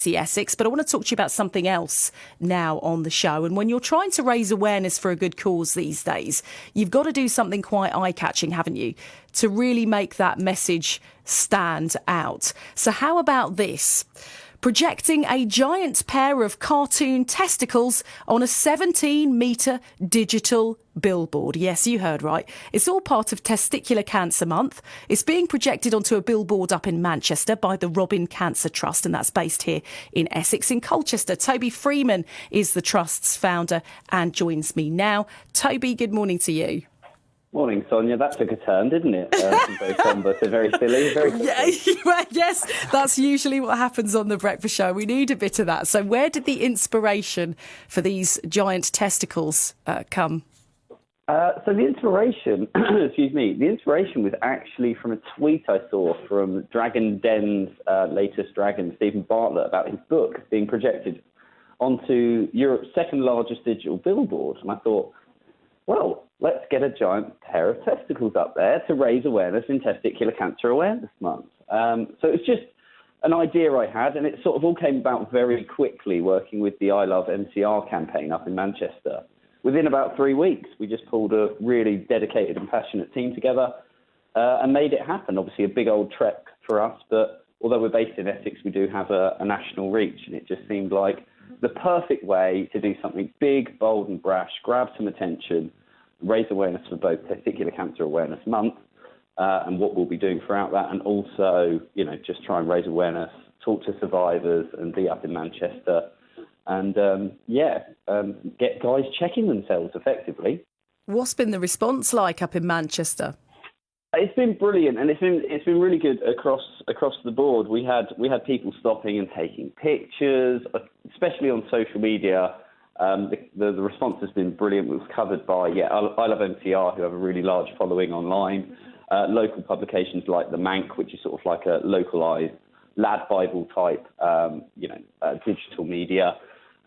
charity, Essex, but I want to talk to you about something else now on the show. And when you're trying to raise awareness for a good cause these days, you've got to do something quite eye-catching, haven't you, to really make that message stand out. So how about this? Projecting a giant pair of cartoon testicles on a 17-metre digital billboard. Yes, you heard right. It's all part of Testicular Cancer Month. It's being projected onto a billboard up in Manchester by the Robin Cancer Trust, and that's based here in Essex in Colchester. Toby Freeman is the Trust's founder and joins me now. Toby, good morning to you. Morning, Sonia. That took a turn, didn't it? Very sombre to very silly. Yes, that's usually what happens on the breakfast show. We need a bit of that. So where did the inspiration for these giant testicles come? So the inspiration, the inspiration was actually from a tweet I saw from Dragon Den's latest dragon, Stephen Bartlett, about his book being projected onto Europe's second largest digital billboard. And I thought, well, let's get a giant pair of testicles up there to raise awareness in Testicular Cancer Awareness Month. So it's just an idea I had, and it sort of all came about very quickly working with the I Love MCR campaign up in Manchester. Within about 3 weeks, we just pulled a really dedicated and passionate team together and made it happen. Obviously, a big old trek for us, but although we're based in Essex, we do have a national reach, and it just seemed like the perfect way to do something big, bold and brash, grab some attention, raise awareness for both Testicular Cancer Awareness Month and what we'll be doing throughout that, and also, just try and raise awareness, talk to survivors and be up in Manchester and, get guys checking themselves effectively. What's been the response like up in Manchester? It's been brilliant, and it's been really good across the board. We had people stopping and taking pictures, especially on social media. The response has been brilliant. It was covered by I Love MCR, who have a really large following online. Local publications like The Mank, which is sort of like a localised lad Bible type, digital media.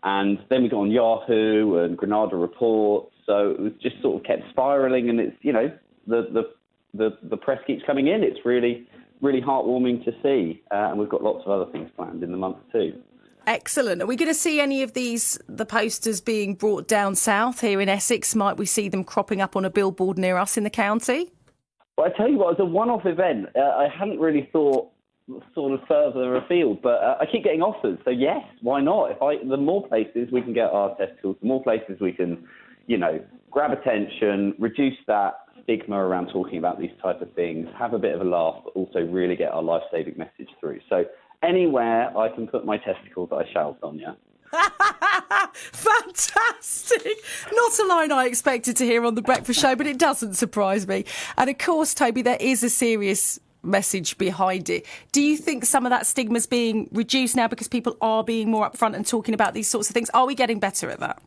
And then we got on Yahoo and Granada Report. So it was just sort of kept spiralling, and it's the press keeps coming in. It's really, really heartwarming to see. And we've got lots of other things planned in the month too. Excellent. Are we going to see any of the posters being brought down south here in Essex? Might we see them cropping up on a billboard near us in the county? Well, I tell you what, it was a one-off event. I hadn't really thought sort of further afield, but I keep getting offers. So yes, why not? The more places we can get our testicles, the more places we can, grab attention, reduce that stigma around talking about these type of things, have a bit of a laugh, but also really get our life-saving message through. So anywhere I can put my testicles, I shall, Sonia. Fantastic. Not a line I expected to hear on the breakfast show, but it doesn't surprise me. And of course, Toby, there is a serious message behind it. Do you think some of that stigma is being reduced now because people are being more upfront and talking about these sorts of things? Are we getting better at that?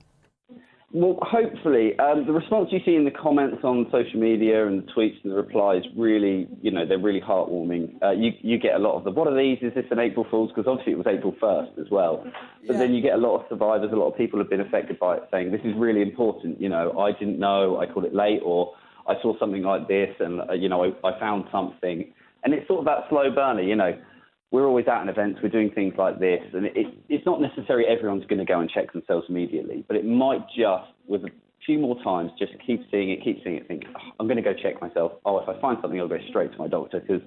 Well, hopefully. The response you see in the comments on social media and the tweets and the replies really, they're really heartwarming. You get a lot of the, what are these? Is this an April Fool's? Because obviously it was April 1st as well. But then you get a lot of survivors, a lot of people have been affected by it saying, this is really important. I didn't know, I called it late, or I saw something like this and, I found something. And it's sort of that slow burner, We're always out in events, we're doing things like this, and it's not necessarily everyone's going to go and check themselves immediately, but it might just, with a few more times, just keep seeing it, think, I'm going to go check myself. Oh, if I find something, I'll go straight to my doctor, because,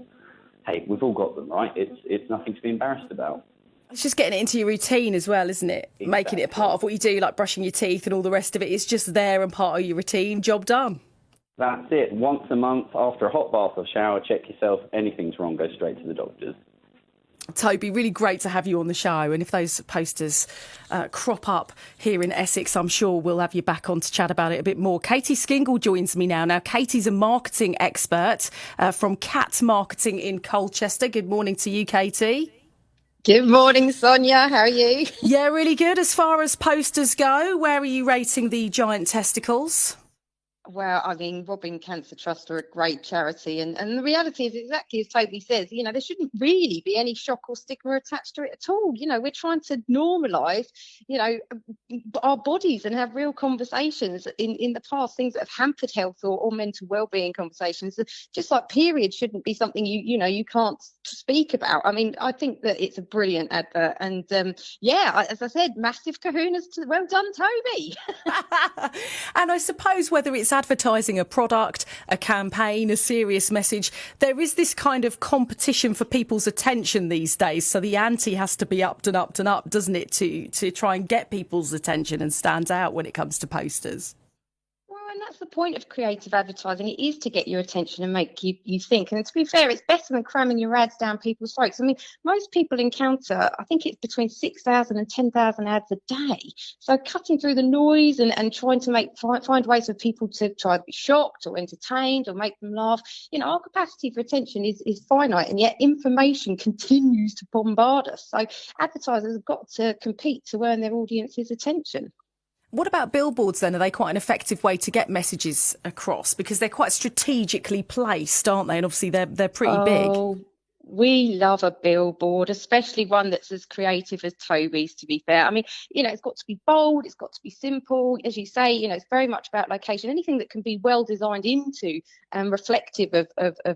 hey, we've all got them, right? It's nothing to be embarrassed about. It's just getting it into your routine as well, isn't it? Exactly. Making it a part of what you do, like brushing your teeth and all the rest of it. It's just there and part of your routine. Job done. That's it. Once a month, after a hot bath or shower, check yourself. Anything's wrong, go straight to the doctors. Toby, really great to have you on the show. And if those posters crop up here in Essex, I'm sure we'll have you back on to chat about it a bit more. Katie Skingle joins me now. Now, Katie's a marketing expert from Cat Marketing in Colchester. Good morning to you, Katie. Good morning, Sonia. How are you? Yeah, really good. As far as posters go, where are you rating the giant testicles? Well, I mean, Robin Cancer Trust are a great charity. And the reality is exactly as Toby says, there shouldn't really be any shock or stigma attached to it at all. We're trying to normalise, our bodies and have real conversations. In the past, things that have hampered health or mental well-being conversations, just like periods shouldn't be something you can't speak about. I mean, I think that it's a brilliant advert, and as I said, massive kahunas to well done, Toby. And I suppose whether it's advertising a product, a campaign, a serious message, there is this kind of competition for people's attention these days. So the ante has to be upped and upped and upped, doesn't it, to try and get people's attention and stand out when it comes to posters. And that's the point of creative advertising. It is to get your attention and make you think. And to be fair, it's better than cramming your ads down people's throats. I mean, most people encounter, I think it's between 6,000 and 10,000 ads a day. So cutting through the noise and trying to find ways for people to try to be shocked or entertained or make them laugh. You know, our capacity for attention is finite, and yet information continues to bombard us. So advertisers have got to compete to earn their audience's attention. What about billboards then? Are they quite an effective way to get messages across? Because they're quite strategically placed, aren't they? And obviously they're pretty big. We love a billboard, especially one that's as creative as Toby's, to be fair. I mean, you know, it's got to be bold, it's got to be simple. As you say, you know, it's very much about location. Anything that can be well designed into and reflective of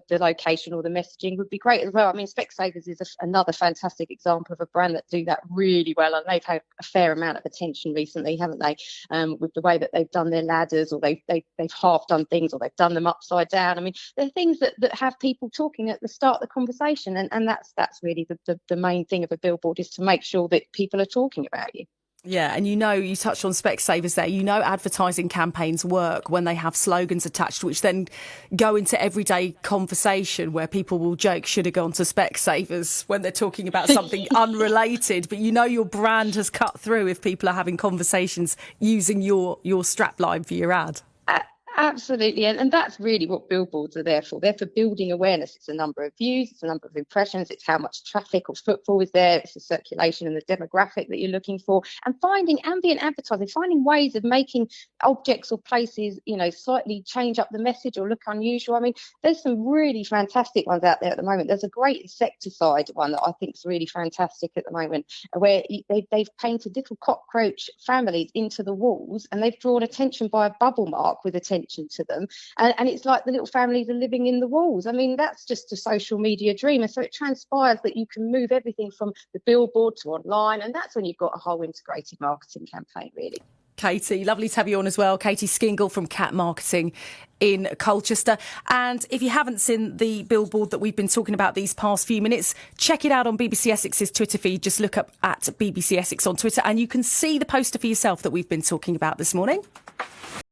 the location or the messaging would be great as well. I mean, Specsavers is another fantastic example of a brand that do that really well. And they've had a fair amount of attention recently, haven't they? With the way that they've done their ladders, or they've half done things, or they've done them upside down. I mean, they're things that have people talking at the start of the conversation. And that's really the main thing of a billboard, is to make sure that people are talking about you. Yeah, and you know, you touched on Specsavers there. You know, advertising campaigns work when they have slogans attached, which then go into everyday conversation where people will joke, should have gone to Specsavers, when they're talking about something unrelated. But you know, your brand has cut through if people are having conversations using your strapline for your ad. Absolutely. And that's really what billboards are there for. They're for building awareness. It's a number of views, it's a number of impressions, it's how much traffic or footfall is there, it's the circulation and the demographic that you're looking for. And finding ambient advertising, finding ways of making objects or places, you know, slightly change up the message or look unusual. I mean, there's some really fantastic ones out there at the moment. There's a great insecticide one that I think is really fantastic at the moment, where they've painted little cockroach families into the walls, and they've drawn attention by a bubble mark with attention to them, and it's like the little families are living in the walls. I mean, that's just a social media dream. And so it transpires that you can move everything from the billboard to online, and that's when you've got a whole integrated marketing campaign, really. Katie, lovely to have you on as well. Katie Skingle from Cat Marketing in Colchester. And if you haven't seen the billboard that we've been talking about these past few minutes, check it out on BBC Essex's Twitter feed. Just look up at BBC Essex on Twitter and you can see the poster for yourself that we've been talking about this morning.